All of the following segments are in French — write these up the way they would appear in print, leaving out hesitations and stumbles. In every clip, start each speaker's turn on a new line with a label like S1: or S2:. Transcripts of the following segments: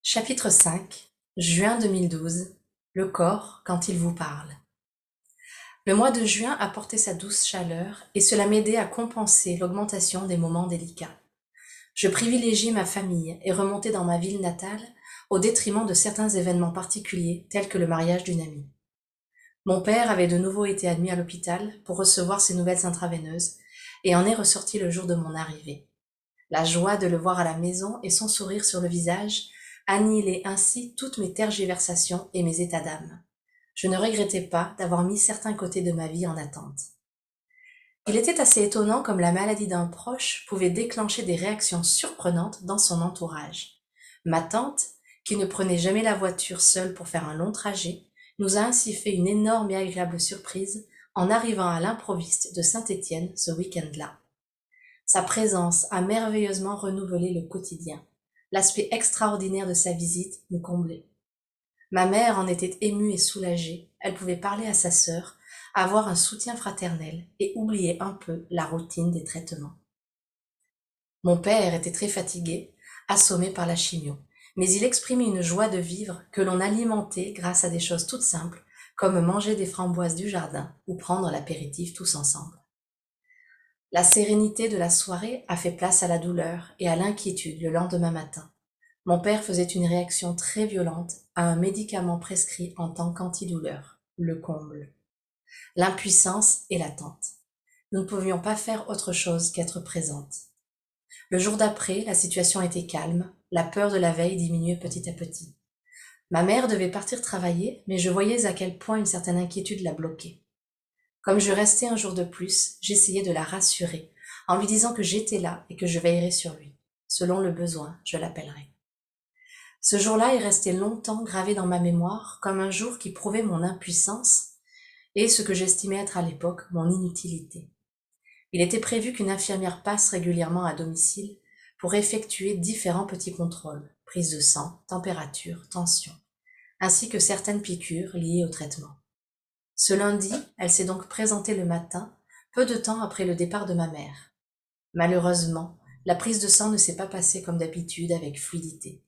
S1: Chapitre 5, juin 2012. Le corps quand il vous parle. Le mois de juin apportait sa douce chaleur et cela m'aidait à compenser l'augmentation des moments délicats. Je privilégiais ma famille et remontais dans ma ville natale au détriment de certains événements particuliers tels que le mariage d'une amie. Mon père avait de nouveau été admis à l'hôpital pour recevoir ses nouvelles intraveineuses et en est ressorti le jour de mon arrivée. La joie de le voir à la maison et son sourire sur le visage annihilaient ainsi toutes mes tergiversations et mes états d'âme. Je ne regrettais pas d'avoir mis certains côtés de ma vie en attente. Il était assez étonnant comme la maladie d'un proche pouvait déclencher des réactions surprenantes dans son entourage. Ma tante, qui ne prenait jamais la voiture seule pour faire un long trajet, nous a ainsi fait une énorme et agréable surprise en arrivant à l'improviste de Saint-Étienne ce week-end-là. Sa présence a merveilleusement renouvelé le quotidien. L'aspect extraordinaire de sa visite nous comblait. Ma mère en était émue et soulagée. Elle pouvait parler à sa sœur, avoir un soutien fraternel et oublier un peu la routine des traitements. Mon père était très fatigué, assommé par la chimio, mais il exprimait une joie de vivre que l'on alimentait grâce à des choses toutes simples, comme manger des framboises du jardin ou prendre l'apéritif tous ensemble. La sérénité de la soirée a fait place à la douleur et à l'inquiétude le lendemain matin. Mon père faisait une réaction très violente à un médicament prescrit en tant qu'antidouleur, le comble. L'impuissance et l'attente. Nous ne pouvions pas faire autre chose qu'être présentes. Le jour d'après, la situation était calme, la peur de la veille diminuait petit à petit. Ma mère devait partir travailler, mais je voyais à quel point une certaine inquiétude la bloquait. Comme je restais un jour de plus, j'essayais de la rassurer, en lui disant que j'étais là et que je veillerais sur lui. Selon le besoin, je l'appellerais. Ce jour-là est resté longtemps gravé dans ma mémoire comme un jour qui prouvait mon impuissance et ce que j'estimais être à l'époque mon inutilité. Il était prévu qu'une infirmière passe régulièrement à domicile pour effectuer différents petits contrôles, prise de sang, température, tension, ainsi que certaines piqûres liées au traitement. Ce lundi, elle s'est donc présentée le matin, peu de temps après le départ de ma mère. Malheureusement, la prise de sang ne s'est pas passée comme d'habitude avec fluidité.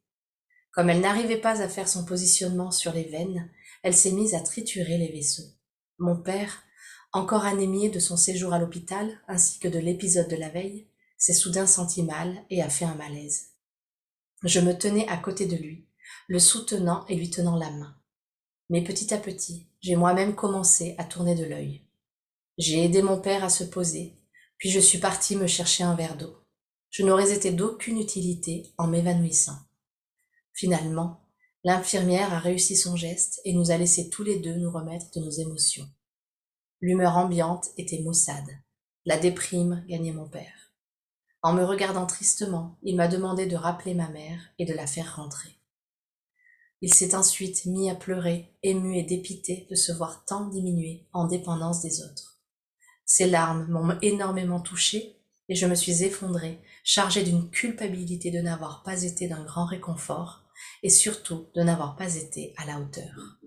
S1: Comme elle n'arrivait pas à faire son positionnement sur les veines, elle s'est mise à triturer les vaisseaux. Mon père, encore anémié de son séjour à l'hôpital ainsi que de l'épisode de la veille, s'est soudain senti mal et a fait un malaise. Je me tenais à côté de lui, le soutenant et lui tenant la main. Mais petit à petit, j'ai moi-même commencé à tourner de l'œil. J'ai aidé mon père à se poser, puis je suis partie me chercher un verre d'eau. Je n'aurais été d'aucune utilité en m'évanouissant. Finalement, l'infirmière a réussi son geste et nous a laissé tous les deux nous remettre de nos émotions. L'humeur ambiante était maussade. La déprime gagnait mon père. En me regardant tristement, il m'a demandé de rappeler ma mère et de la faire rentrer. Il s'est ensuite mis à pleurer, ému et dépité de se voir tant diminuer en dépendance des autres. Ces larmes m'ont énormément touchée et je me suis effondrée, chargée d'une culpabilité de n'avoir pas été d'un grand réconfort et surtout de n'avoir pas été à la hauteur.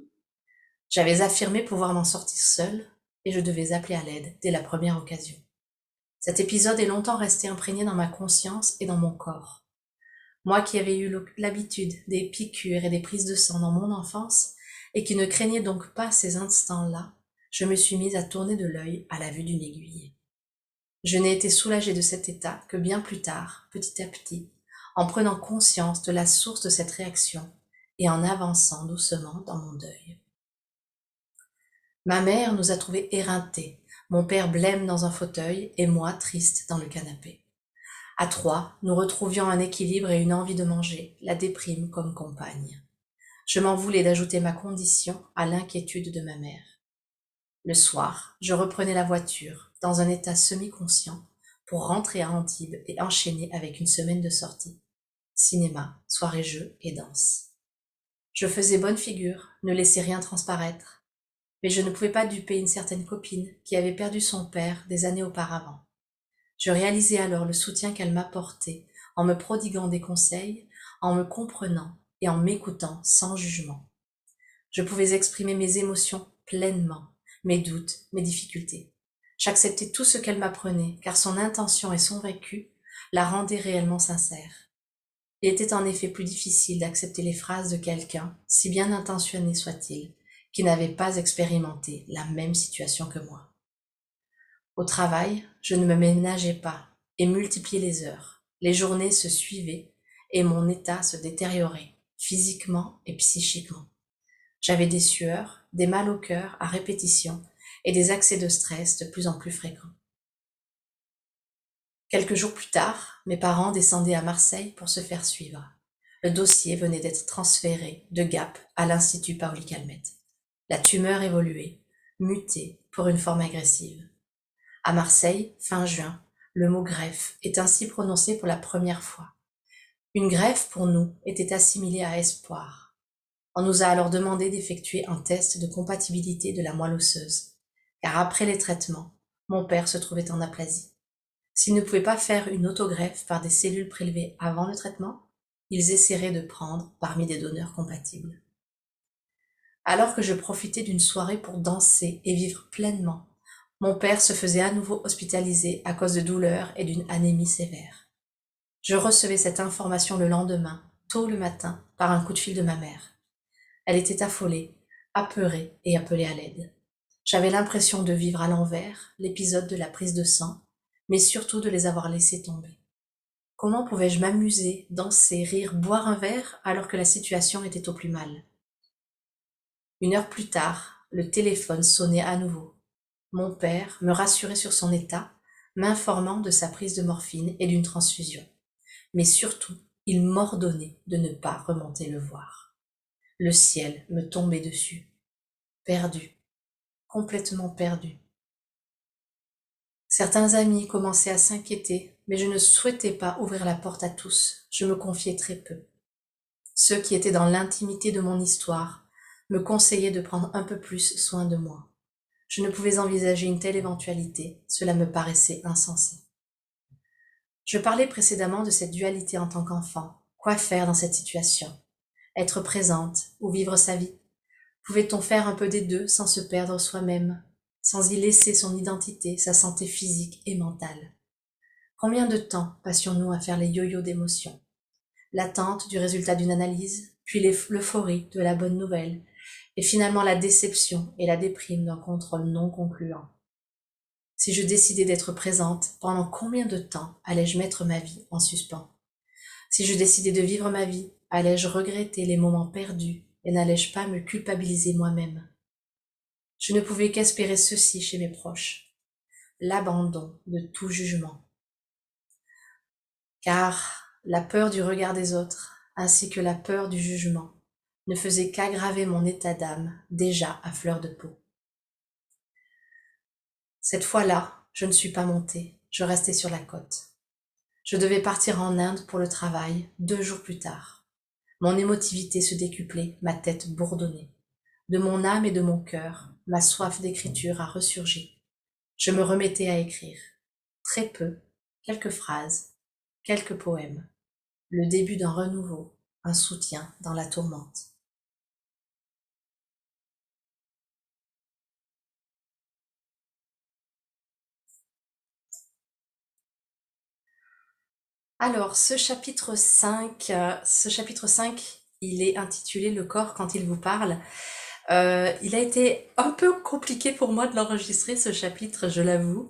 S1: J'avais affirmé pouvoir m'en sortir seule et je devais appeler à l'aide dès la première occasion. Cet épisode est longtemps resté imprégné dans ma conscience et dans mon corps. Moi qui avais eu l'habitude des piqûres et des prises de sang dans mon enfance et qui ne craignais donc pas ces instants-là, je me suis mise à tourner de l'œil à la vue d'une aiguille. Je n'ai été soulagée de cet état que bien plus tard, petit à petit, en prenant conscience de la source de cette réaction et en avançant doucement dans mon deuil. Ma mère nous a trouvés éreintés, mon père blême dans un fauteuil et moi triste dans le canapé. À trois, nous retrouvions un équilibre et une envie de manger, la déprime comme compagne. Je m'en voulais d'ajouter ma condition à l'inquiétude de ma mère. Le soir, je reprenais la voiture, dans un état semi-conscient, pour rentrer à Antibes et enchaîner avec une semaine de sorties. Cinéma, soirée-jeux et danse. Je faisais bonne figure, ne laissais rien transparaître. Mais je ne pouvais pas duper une certaine copine qui avait perdu son père des années auparavant. Je réalisais alors le soutien qu'elle m'apportait en me prodiguant des conseils, en me comprenant et en m'écoutant sans jugement. Je pouvais exprimer mes émotions pleinement, mes doutes, mes difficultés. J'acceptais tout ce qu'elle m'apprenait, car son intention et son vécu la rendaient réellement sincère. Il était en effet plus difficile d'accepter les phrases de quelqu'un, si bien intentionné soit-il, qui n'avait pas expérimenté la même situation que moi. Au travail, je ne me ménageais pas et multipliais les heures. Les journées se suivaient et mon état se détériorait, physiquement et psychiquement. J'avais des sueurs, des mal au cœur à répétition et des accès de stress de plus en plus fréquents. Quelques jours plus tard, mes parents descendaient à Marseille pour se faire suivre. Le dossier venait d'être transféré de Gap à l'Institut Paoli Calmette. La tumeur évoluait, mutait pour une forme agressive. À Marseille, fin juin, le mot greffe est ainsi prononcé pour la première fois. Une greffe, pour nous, était assimilée à espoir. On nous a alors demandé d'effectuer un test de compatibilité de la moelle osseuse, car après les traitements, mon père se trouvait en aplasie. S'ils ne pouvaient pas faire une autogreffe par des cellules prélevées avant le traitement, ils essaieraient de prendre parmi des donneurs compatibles. Alors que je profitais d'une soirée pour danser et vivre pleinement, mon père se faisait à nouveau hospitaliser à cause de douleurs et d'une anémie sévère. Je recevais cette information le lendemain, tôt le matin, par un coup de fil de ma mère. Elle était affolée, apeurée et appelée à l'aide. J'avais l'impression de vivre à l'envers l'épisode de la prise de sang, mais surtout de les avoir laissés tomber. Comment pouvais-je m'amuser, danser, rire, boire un verre alors que la situation était au plus mal? 1 heure plus tard, le téléphone sonnait à nouveau. Mon père me rassurait sur son état, m'informant de sa prise de morphine et d'une transfusion. Mais surtout, il m'ordonnait de ne pas remonter le voir. Le ciel me tombait dessus. Perdu, complètement perdu. Certains amis commençaient à s'inquiéter, mais je ne souhaitais pas ouvrir la porte à tous, je me confiais très peu. Ceux qui étaient dans l'intimité de mon histoire me conseillaient de prendre un peu plus soin de moi. Je ne pouvais envisager une telle éventualité, cela me paraissait insensé. Je parlais précédemment de cette dualité en tant qu'enfant. Quoi faire dans cette situation? Être présente ou vivre sa vie? Pouvait-on faire un peu des deux sans se perdre soi-même, sans y laisser son identité, sa santé physique et mentale? Combien de temps passions-nous à faire les yo-yo d'émotions? L'attente du résultat d'une analyse, puis l'euphorie de la bonne nouvelle, et finalement la déception et la déprime d'un contrôle non concluant. Si je décidais d'être présente, pendant combien de temps allais-je mettre ma vie en suspens? Si je décidais de vivre ma vie, allais-je regretter les moments perdus et n'allais-je pas me culpabiliser moi-même? Je ne pouvais qu'espérer ceci chez mes proches, l'abandon de tout jugement. Car la peur du regard des autres, ainsi que la peur du jugement, ne faisaient qu'aggraver mon état d'âme déjà à fleur de peau. Cette fois-là, je ne suis pas montée, je restais sur la côte. Je devais partir en Inde pour le travail 2 jours plus tard. Mon émotivité se décuplait, ma tête bourdonnait. De mon âme et de mon cœur, ma soif d'écriture a ressurgi. Je me remettais à écrire. Très peu, quelques phrases, quelques poèmes. Le début d'un renouveau, un soutien dans la tourmente. Alors, ce chapitre 5, il est intitulé Le corps quand il vous parle. Il a été un peu compliqué pour moi de l'enregistrer, ce chapitre, je l'avoue,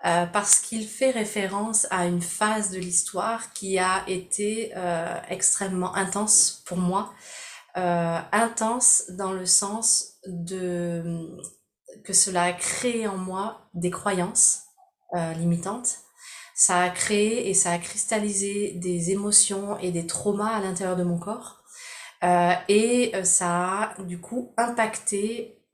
S1: parce qu'il fait référence à une phase de l'histoire qui a été extrêmement intense pour moi. Intense dans le sens que cela a créé en moi des croyances limitantes. Ça a créé et ça a cristallisé des émotions et des traumas à l'intérieur de mon corps. Ça a du coup impacté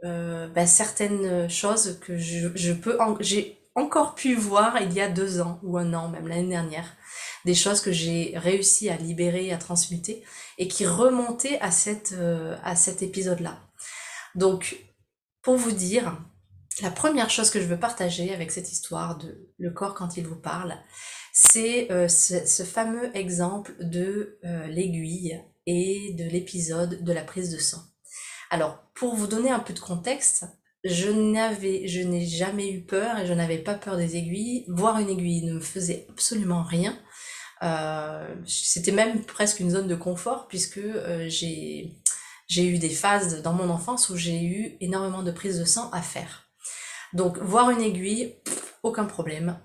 S1: certaines choses que j'ai encore pu voir il y a 2 ans ou 1 an, même l'année dernière. Des choses que j'ai réussi à libérer, à transmuter et qui remontaient à cet épisode-là. Donc, pour vous dire, la première chose que je veux partager avec cette histoire de le corps quand il vous parle, c'est ce fameux exemple de l'aiguille et de l'épisode de la prise de sang. Alors, pour vous donner un peu de contexte, je n'ai jamais eu peur et je n'avais pas peur des aiguilles. Voir une aiguille ne me faisait absolument rien. C'était même presque une zone de confort puisque j'ai eu des phases dans mon enfance où j'ai eu énormément de prises de sang à faire. Donc voir une aiguille, aucun problème.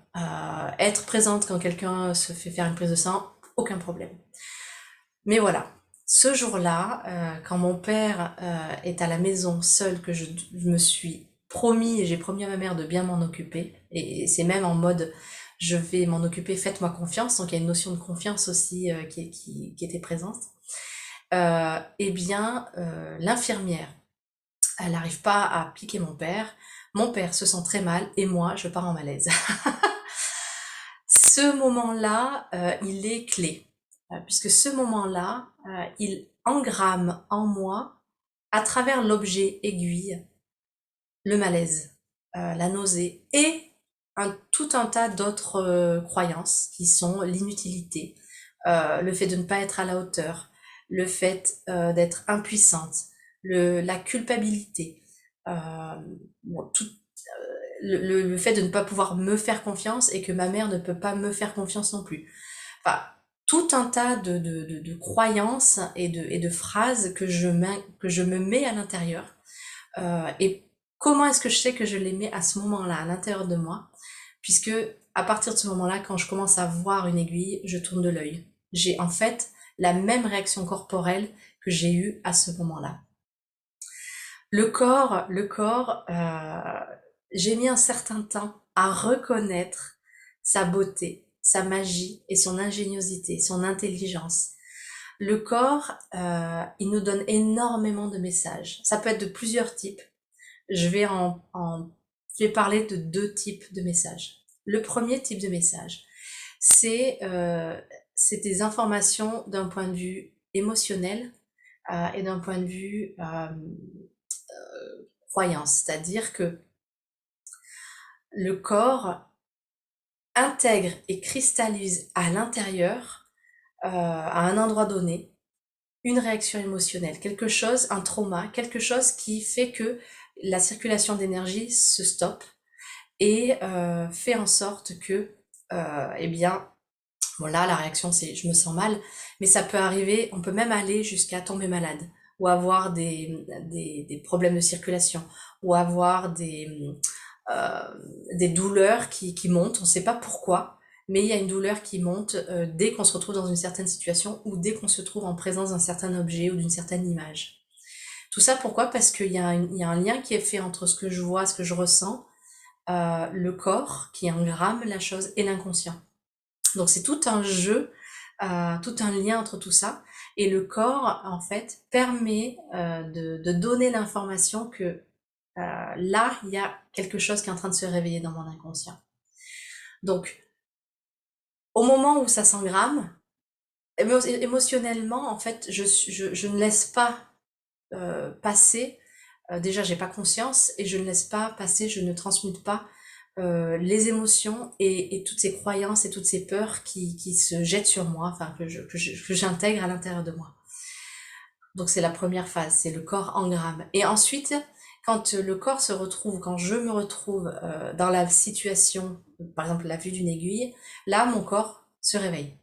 S1: Être présente quand quelqu'un se fait faire une prise de sang, aucun problème. Mais voilà, ce jour-là, quand mon père est à la maison seul, que je me suis promis et j'ai promis à ma mère de bien m'en occuper, et c'est même en mode je vais m'en occuper, faites-moi confiance, donc il y a une notion de confiance aussi qui était présente. Eh bien, l'infirmière, elle n'arrive pas à piquer mon père se sent très mal et moi, je pars en malaise. Ce moment-là, il est clé, puisque ce moment-là, il engramme en moi, à travers l'objet aiguille, le malaise, la nausée et tout un tas d'autres croyances qui sont l'inutilité, le fait de ne pas être à la hauteur, le fait d'être impuissante, la culpabilité, bon, le fait de ne pas pouvoir me faire confiance et que ma mère ne peut pas me faire confiance non plus. Enfin, tout un tas de croyances et de phrases que que je me mets à l'intérieur. Et comment est-ce que je sais que je les mets à ce moment-là, à l'intérieur de moi? Puisque à partir de ce moment-là, quand je commence à voir une aiguille, je tourne de l'œil. J'ai en fait la même réaction corporelle que j'ai eue à ce moment-là. Le corps, j'ai mis un certain temps à reconnaître sa beauté, sa magie et son ingéniosité, son intelligence. Le corps, il nous donne énormément de messages. Ça peut être de plusieurs types. Je vais parler de deux types de messages. Le premier type de message, c'est des informations d'un point de vue émotionnel et d'un point de vue croyance, c'est-à-dire que le corps intègre et cristallise à l'intérieur, à un endroit donné, une réaction émotionnelle, quelque chose, un trauma, quelque chose qui fait que la circulation d'énergie se stoppe et fait en sorte que, eh bien, voilà, la réaction c'est je me sens mal, mais ça peut arriver, on peut même aller jusqu'à tomber malade ou avoir des problèmes de circulation ou avoir des douleurs qui montent, on ne sait pas pourquoi, mais il y a une douleur qui monte dès qu'on se retrouve dans une certaine situation ou dès qu'on se trouve en présence d'un certain objet ou d'une certaine image. Tout ça pourquoi? Parce qu'il il y a un lien qui est fait entre ce que je vois, ce que je ressens, le corps qui engramme la chose et l'inconscient. Donc c'est tout un jeu, tout un lien entre tout ça. Et le corps, en fait, permet de donner l'information que là, il y a quelque chose qui est en train de se réveiller dans mon inconscient. Donc, au moment où ça s'engramme, émotionnellement, en fait, je ne laisse pas passer. Déjà, j'ai pas conscience et je ne laisse pas passer, je ne transmute pas les émotions et toutes ces croyances et toutes ces peurs qui se jettent sur moi, enfin que j'intègre à l'intérieur de moi. Donc c'est la première phase, c'est le corps engramme. Et ensuite, quand le corps se retrouve, quand je me retrouve dans la situation, par exemple la vue d'une aiguille, là mon corps se réveille,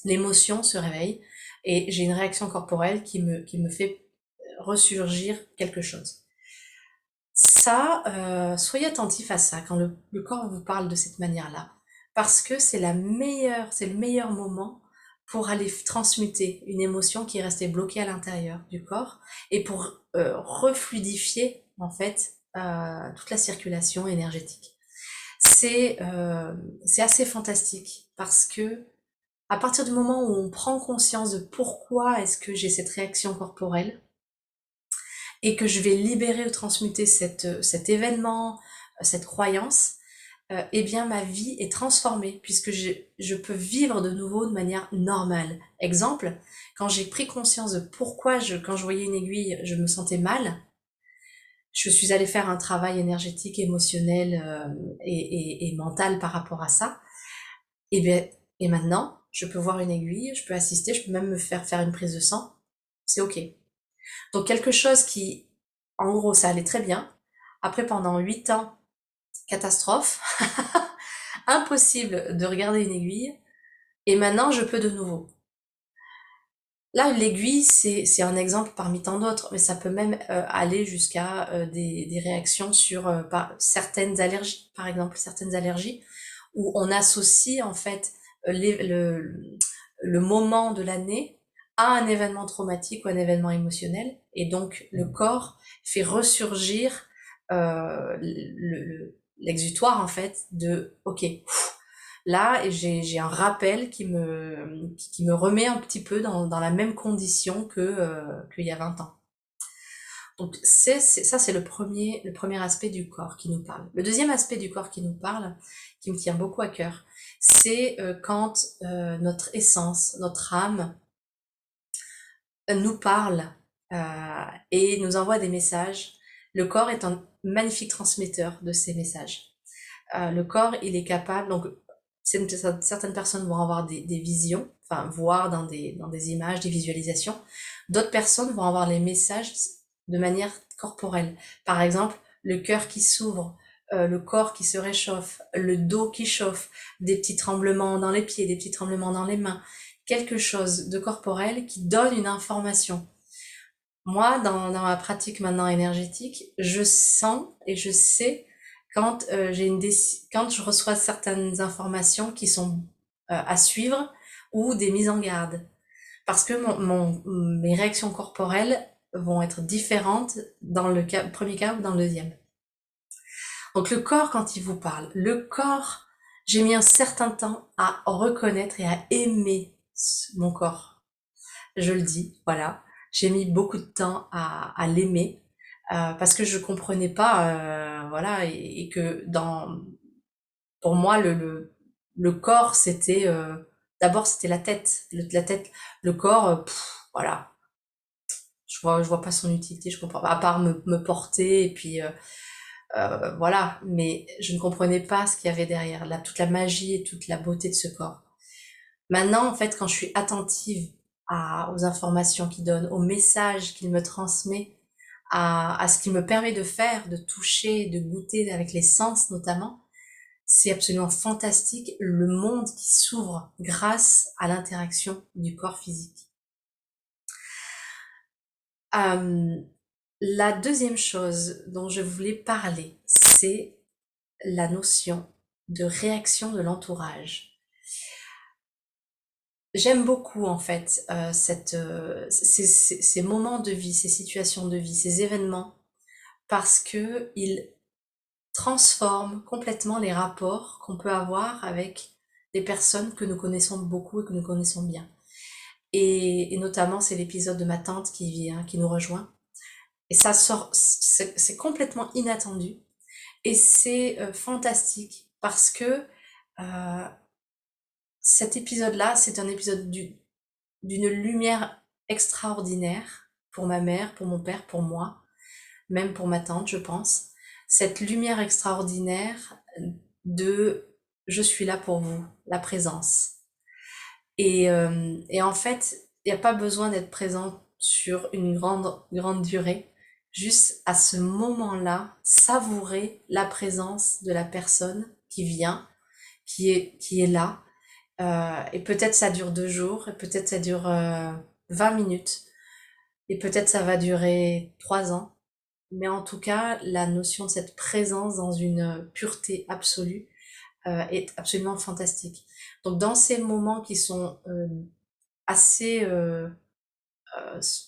S1: l'émotion se réveille et j'ai une réaction corporelle qui me fait ressurgir quelque chose. Ça, soyez attentif à ça quand le corps vous parle de cette manière-là, parce que c'est le meilleur moment pour aller transmuter une émotion qui est restée bloquée à l'intérieur du corps et pour refluidifier en fait toute la circulation énergétique. C'est assez fantastique parce que à partir du moment où on prend conscience de pourquoi est-ce que j'ai cette réaction corporelle, et que je vais libérer ou transmuter cet événement, cette croyance, eh bien ma vie est transformée puisque je peux vivre de nouveau de manière normale. Exemple, quand j'ai pris conscience de pourquoi quand je voyais une aiguille, je me sentais mal, je suis allée faire un travail énergétique, émotionnel et mental par rapport à ça. Et bien, et maintenant, je peux voir une aiguille, je peux assister, je peux même me faire une prise de sang. C'est ok. Donc quelque chose qui, en gros, ça allait très bien. Après, pendant 8 ans, catastrophe. Impossible de regarder une aiguille. et maintenant je peux de nouveau. Là, l'aiguille, c'est un exemple parmi tant d'autres, mais ça peut même aller jusqu'à des réactions sur certaines allergies, par exemple, certaines allergies, où on associe en fait le moment de l'année à un événement traumatique ou un événement émotionnel, et donc le corps fait ressurgir l'exutoire en fait de ok, là j'ai un rappel qui me remet un petit peu dans la même condition qu'il y a 20 ans. Donc ça c'est le premier aspect du corps qui nous parle. Le deuxième aspect du corps qui nous parle, qui me tient beaucoup à cœur, c'est quand notre essence, notre âme nous parle et nous envoie des messages. Le corps est un magnifique transmetteur de ces messages. Le corps, il est capable, donc certaines personnes vont avoir des visions, enfin voir dans des images, des visualisations. D'autres personnes vont avoir les messages de manière corporelle. Par exemple, le cœur qui s'ouvre, le corps qui se réchauffe, le dos qui chauffe, des petits tremblements dans les pieds, des petits tremblements dans les mains, quelque chose de corporel qui donne une information. Moi, dans ma pratique maintenant énergétique, je sens et je sais quand quand je reçois certaines informations qui sont à suivre ou des mises en garde, parce que mes réactions corporelles vont être différentes dans le premier cas ou dans le deuxième. Donc le corps, quand il vous parle, le corps, j'ai mis un certain temps à reconnaître et à aimer mon corps. Je le dis, voilà. J'ai mis beaucoup de temps à l'aimer parce que je comprenais pas, voilà, et que pour moi le corps c'était d'abord c'était la tête, la tête, le corps, voilà, je vois pas son utilité, je comprends pas, à part me porter et puis voilà, mais je ne comprenais pas ce qu'il y avait derrière, toute la magie et toute la beauté de ce corps. Maintenant, en fait, quand je suis attentive aux informations qu'il donne, aux messages qu'il me transmet, à ce qu'il me permet de faire, de toucher, de goûter avec les sens notamment, c'est absolument fantastique le monde qui s'ouvre grâce à l'interaction du corps physique. La deuxième chose dont je voulais parler, c'est la notion de réaction de l'entourage. J'aime beaucoup en fait ces moments de vie, ces situations de vie, ces événements, parce que ils transforment complètement les rapports qu'on peut avoir avec des personnes que nous connaissons beaucoup et que nous connaissons bien. Et notamment, c'est l'épisode de ma tante qui vient, qui nous rejoint. Et ça sort, c'est complètement inattendu. Et c'est fantastique parce que euh, cet épisode-là, c'est un épisode d'une lumière extraordinaire pour ma mère, pour mon père, pour moi, même pour ma tante, je pense. Cette lumière extraordinaire de je suis là pour vous, la présence. Et en fait, il n'y a pas besoin d'être présent sur une grande durée. Juste à ce moment-là, savourer la présence de la personne qui vient, qui est là. Et peut-être ça dure 2 jours, et peut-être ça dure 20 minutes, et peut-être ça va durer 3 ans. Mais en tout cas, la notion de cette présence dans une pureté absolue est absolument fantastique. Donc dans ces moments qui sont assez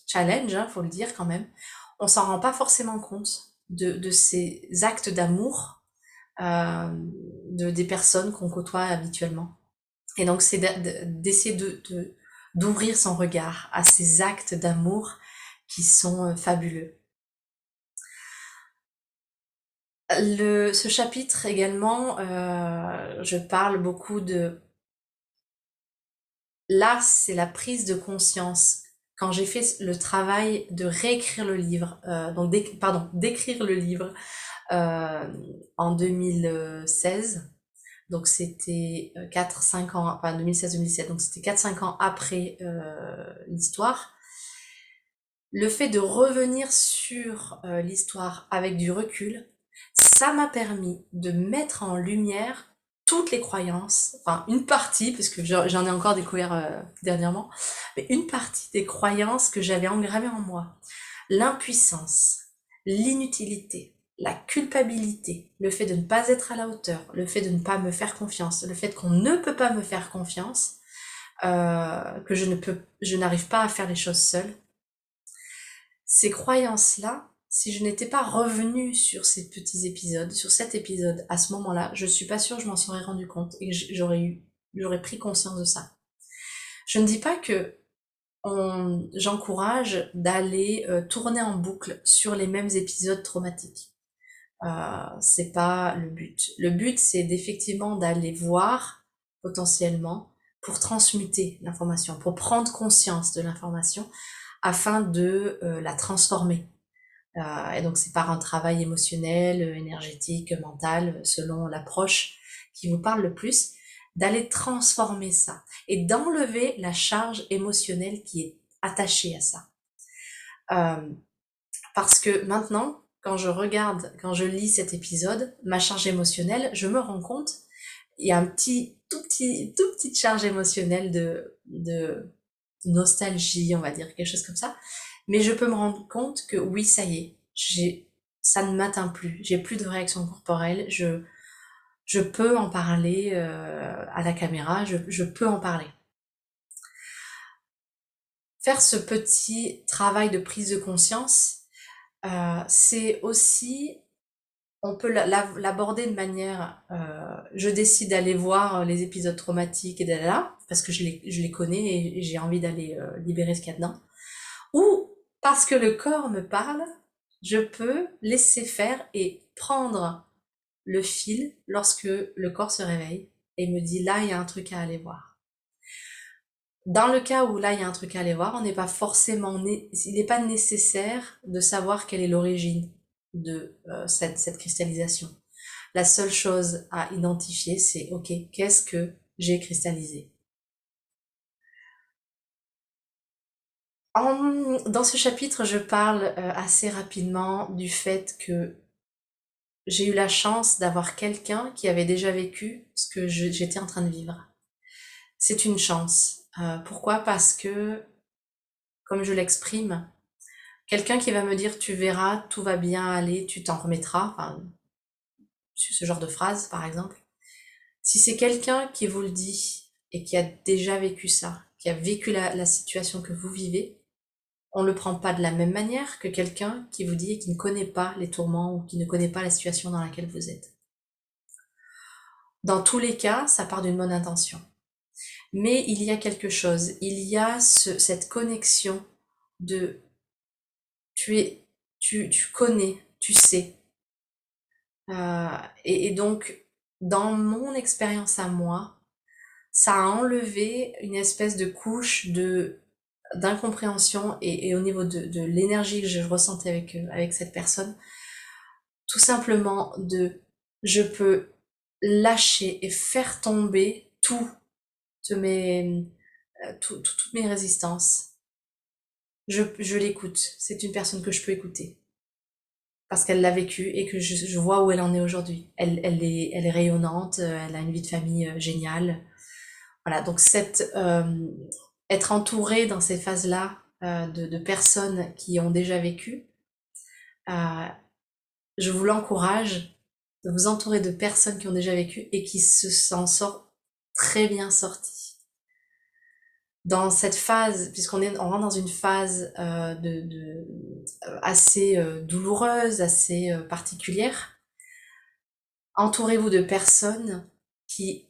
S1: challenge, hein, faut le dire quand même, on s'en rend pas forcément compte de ces actes d'amour des personnes qu'on côtoie habituellement. Et donc c'est d'essayer d'ouvrir son regard à ces actes d'amour qui sont fabuleux. Ce chapitre également, je parle beaucoup de... Là, c'est la prise de conscience. Quand j'ai fait le travail de réécrire le livre, d'écrire le livre en 2016, donc c'était 4-5 ans, enfin 2016-2017, donc c'était 4-5 ans après l'histoire. Le fait de revenir sur l'histoire avec du recul, ça m'a permis de mettre en lumière toutes les croyances, enfin une partie, parce que j'en ai encore découvert dernièrement, mais une partie des croyances que j'avais engravées en moi. L'impuissance, l'inutilité, la culpabilité, le fait de ne pas être à la hauteur, le fait de ne pas me faire confiance, le fait qu'on ne peut pas me faire confiance, que je n'arrive pas à faire les choses seule. Ces croyances-là, si je n'étais pas revenue sur ces petits épisodes, sur cet épisode, à ce moment-là, je suis pas sûre que je m'en serais rendu compte et que j'aurais pris conscience de ça. Je ne dis pas que j'encourage d'aller tourner en boucle sur les mêmes épisodes traumatiques. C'est pas le but. Le but, c'est d'effectivement d'aller voir potentiellement pour transmuter l'information, pour prendre conscience de l'information afin de la transformer. Et donc c'est par un travail émotionnel, énergétique, mental, selon l'approche qui vous parle le plus, d'aller transformer ça et d'enlever la charge émotionnelle qui est attachée à ça. Parce que maintenant, quand je lis cet épisode, ma charge émotionnelle, je me rends compte, il y a tout petite charge émotionnelle de nostalgie, on va dire, quelque chose comme ça. Mais je peux me rendre compte que oui, ça y est, ça ne m'atteint plus. J'ai plus de réaction corporelle. Je peux en parler à la caméra. Je peux en parler. Faire ce petit travail de prise de conscience, c'est aussi, on peut l'aborder de manière, je décide d'aller voir les épisodes traumatiques et là, parce que je les connais et j'ai envie d'aller libérer ce qu'il y a dedans. Ou parce que le corps me parle, je peux laisser faire et prendre le fil lorsque le corps se réveille et me dit là, il y a un truc à aller voir. Dans le cas où là, il y a un truc à aller voir, il n'est pas nécessaire de savoir quelle est l'origine de cette cristallisation. La seule chose à identifier, c'est ok, qu'est-ce que j'ai cristallisé? Dans ce chapitre, je parle assez rapidement du fait que j'ai eu la chance d'avoir quelqu'un qui avait déjà vécu ce que j'étais en train de vivre. C'est une chance. Pourquoi? Parce que, comme je l'exprime, quelqu'un qui va me dire tu verras, tout va bien aller, tu t'en remettras, enfin, ce genre de phrase par exemple. Si c'est quelqu'un qui vous le dit et qui a déjà vécu ça, qui a vécu la situation que vous vivez, on ne le prend pas de la même manière que quelqu'un qui vous dit et qui ne connaît pas les tourments ou qui ne connaît pas la situation dans laquelle vous êtes. Dans tous les cas, ça part d'une bonne intention. Mais il y a quelque chose, il y a cette connexion de tu connais, tu sais. Et donc, dans mon expérience à moi, ça a enlevé une espèce de couche d'incompréhension et au niveau de l'énergie que je ressentais avec cette personne, tout simplement je peux lâcher et faire tomber toutes mes résistances. Je l'écoute, c'est une personne que je peux écouter parce qu'elle l'a vécu et que je vois où elle en est aujourd'hui. Elle est rayonnante, elle a une vie de famille géniale. Voilà, donc être entouré dans ces phases-là de personnes qui ont déjà vécu, euh, je vous l'encourage de vous entourer de personnes qui ont déjà vécu et qui s'en sortent très bien sorties. Dans cette phase, on rentre dans une phase assez douloureuse, assez particulière, entourez-vous de personnes qui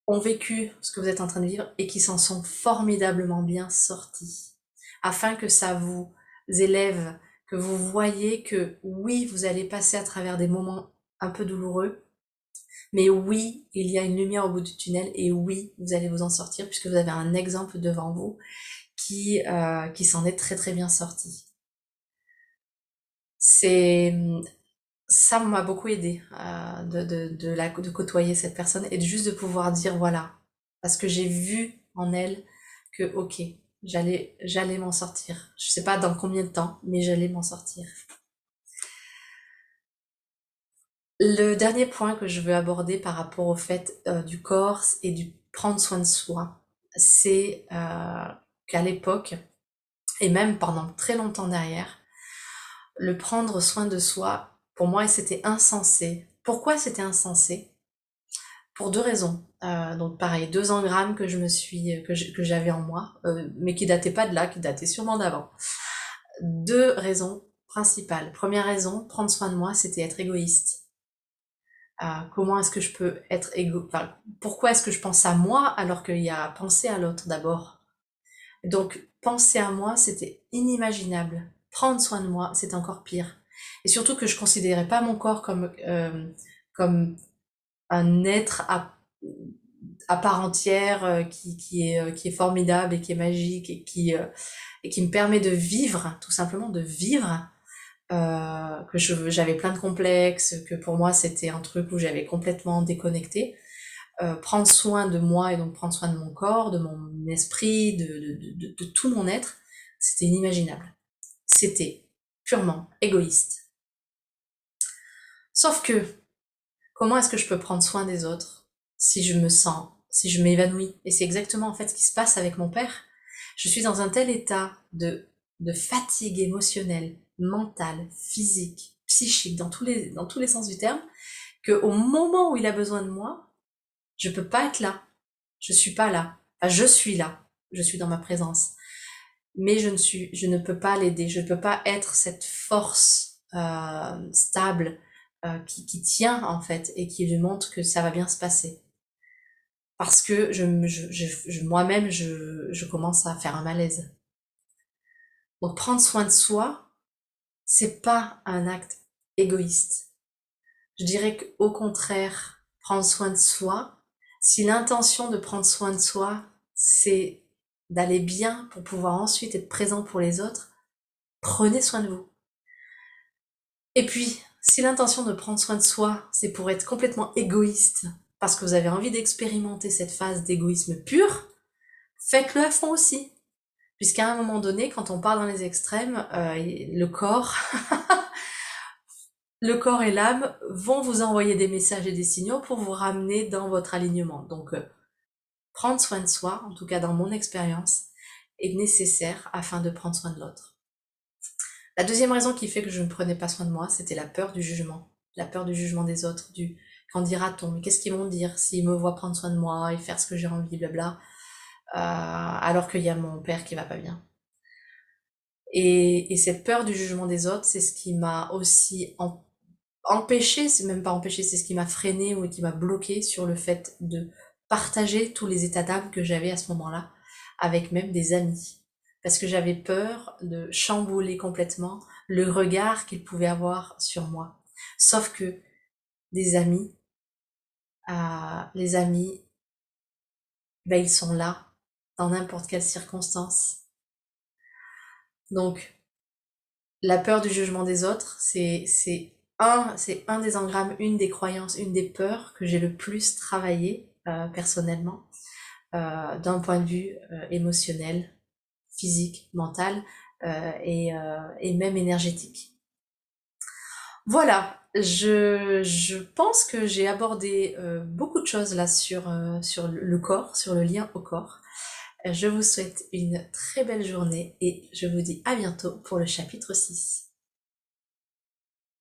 S1: ont vécu ce que vous êtes en train de vivre et qui s'en sont formidablement bien sortis, afin que ça vous élève, que vous voyez que oui, vous allez passer à travers des moments un peu douloureux, mais oui, il y a une lumière au bout du tunnel et oui, vous allez vous en sortir puisque vous avez un exemple devant vous qui s'en est très très bien sorti. Ça m'a beaucoup aidé de côtoyer cette personne et juste de pouvoir dire voilà, parce que j'ai vu en elle que ok, j'allais m'en sortir. Je sais pas dans combien de temps, mais j'allais m'en sortir. Le dernier point que je veux aborder par rapport au fait du corps et du prendre soin de soi, c'est qu'à l'époque, et même pendant très longtemps derrière, le prendre soin de soi, pour moi, c'était insensé. Pourquoi c'était insensé? Pour deux raisons. Donc pareil, 2 engrammes que que j'avais en moi, mais qui dataient pas de là, qui dataient sûrement d'avant. Deux raisons principales. Première raison, prendre soin de moi, c'était être égoïste. Comment est-ce que je peux être enfin, pourquoi est-ce que je pense à moi alors qu'il y a penser à l'autre d'abord? Donc, penser à moi, c'était inimaginable. Prendre soin de moi, c'est encore pire. Et surtout que je considérais pas mon corps comme un être à part entière qui est formidable et qui est magique et qui me permet de vivre, tout simplement de vivre, que j'avais plein de complexes, que pour moi c'était un truc où j'avais complètement déconnecté. Prendre soin de moi et donc prendre soin de mon corps, de mon esprit, de tout mon être, c'était inimaginable. C'était purement égoïste. Sauf que, comment est-ce que je peux prendre soin des autres si je m'évanouis? Et c'est exactement en fait ce qui se passe avec mon père. Je suis dans un tel état de fatigue émotionnelle, mentale, physique, psychique, dans tous les sens du terme, qu'au moment où il a besoin de moi, je peux pas être là. Je suis pas là. Enfin, je suis là. Je suis dans ma présence. Mais je ne peux pas l'aider. Je ne peux pas être cette force stable qui tient en fait et qui lui montre que ça va bien se passer. Parce que moi-même, je commence à faire un malaise. Donc prendre soin de soi, c'est pas un acte égoïste. Je dirais qu'au contraire, prendre soin de soi, si l'intention de prendre soin de soi, c'est d'aller bien pour pouvoir ensuite être présent pour les autres, prenez soin de vous. Et puis, si l'intention de prendre soin de soi, c'est pour être complètement égoïste, parce que vous avez envie d'expérimenter cette phase d'égoïsme pur, faites-le à fond aussi. Puisqu'à un moment donné, quand on part dans les extrêmes, le corps et l'âme vont vous envoyer des messages et des signaux pour vous ramener dans votre alignement. Donc, prendre soin de soi, en tout cas dans mon expérience, est nécessaire afin de prendre soin de l'autre. La deuxième raison qui fait que je ne prenais pas soin de moi, c'était la peur du jugement. La peur du jugement des autres, du qu'en dira-t-on, mais qu'est-ce qu'ils vont dire s'ils me voient prendre soin de moi et faire ce que j'ai envie, blabla, alors qu'il y a mon père qui va pas bien. Et cette peur du jugement des autres, c'est ce qui m'a aussi empêché, c'est même pas empêché, c'est ce qui m'a freiné ou qui m'a bloqué sur le fait de partager tous les états d'âme que j'avais à ce moment-là avec même des amis. Parce que j'avais peur de chambouler complètement le regard qu'ils pouvaient avoir sur moi. Sauf que des amis, les amis, ben ils sont là dans n'importe quelle circonstance. Donc, la peur du jugement des autres, c'est un des engrammes, une des croyances, une des peurs que j'ai le plus travaillé personnellement, d'un point de vue émotionnel, physique, mental et même énergétique. Voilà, je pense que j'ai abordé beaucoup de choses là sur le corps, sur le lien au corps. Je vous souhaite une très belle journée et je vous dis à bientôt pour le chapitre 6.